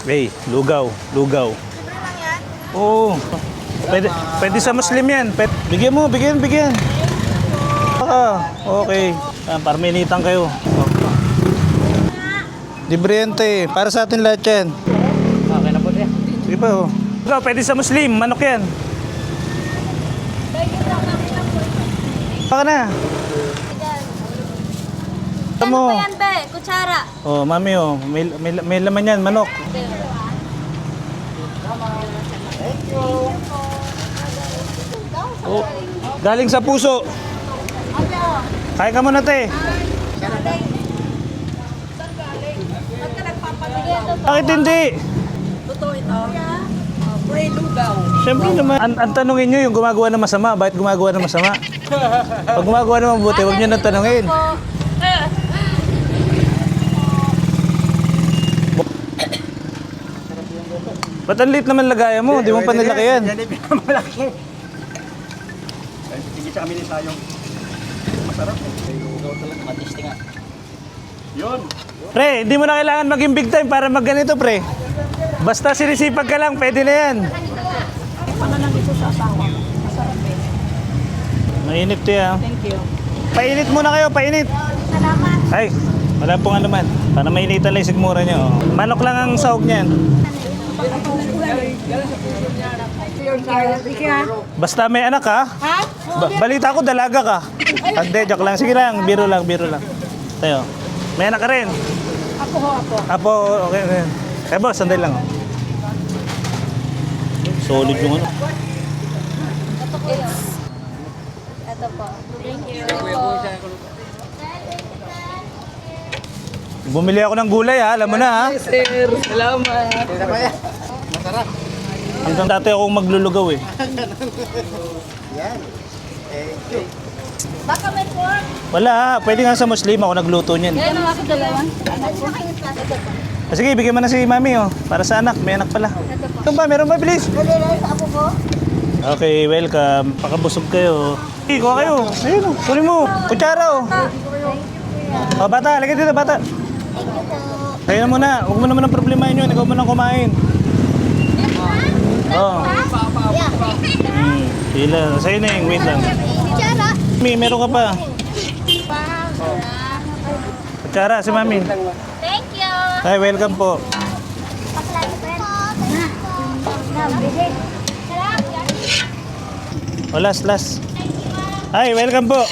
Hey, lugaw, lugaw. Libre lang yan? Oo. Pwede sa Muslim yan. Bigyan mo, bigyan. Okay. Para mainitan kayo. Libre yan, te. Para sa atin lahat yan. Okay na po siya. Sige pa, oh. Ikaw, pwede sa Muslim. Manok yan. Baka na. Ano ba yan, be? Kutsara. Oh, mami, oh. May laman yan, manok. Oh, galing sa puso. Kaya ka muna, te. Bakit hindi? Totoo ito. Pray lugaw. Siyempre naman, ang tanungin nyo yung gumagawa ng masama. Bakit gumagawa ng masama? Pag gumagawa ng mabuti, huwag nyo nang tanungin. Ba't ang liit naman lagayan mo? Di mo pa nilaki yan. Yan yung pinakamalaki. Sige sa kami ni Sayong. Masarap. Lugaw talaga, matisting nga. Yun. Pre, hindi mo na kailangan maging big time para magganito, pre. Basta sinisipag ka lang, pwede na yan. Ano lang ito sa asawa? Masarap eh. Mainit to yan. Thank you. Painit muna kayo, painit. Salamat. Ay, wala pong ano man. Para mainitan lang yung sigmura nyo. Oh. Manok lang ang sahog niyan. Basta may anak ka. Ha? Balita ko dalaga ka. Hindi, joke lang. Sige lang, biro lang. Tayo. May anak ka rin. Ako. Apo, okay. Eh boss, sandali lang. Oh. Solid yung ano. Ito po. Thank you. Bumili ako ng gulay ha, alam mo na ha. Sir, salamat. Masarap. Hanggang dati akong maglulugaw eh. Yan. Thank you. Baka may pork. Wala ha, pwede nga sa Muslim ako nagluto niyan. Kaya naman ako dalawa. Sige, bigyan mo na si Mami oh, para sa anak, may anak pala. Ito ba, meron ba, bilis? Dali lang sa apo ko. Okay, welcome. Pakabusog kayo. Hey, kuha kayo. Ayun oh, kunin mo. Kutsara oh. Oh, bata, lagay dito, bata. Kaya na muna, huwag mo naman ang problemahin yun. Ikaw mo nang kumain. Oh. Pila, sa'yo na yung wait lang. Kutsara. Mami, meron ka pa. Kutsara, si Mami. Thank you. Hi, welcome po. Oh, last. Hi, welcome po.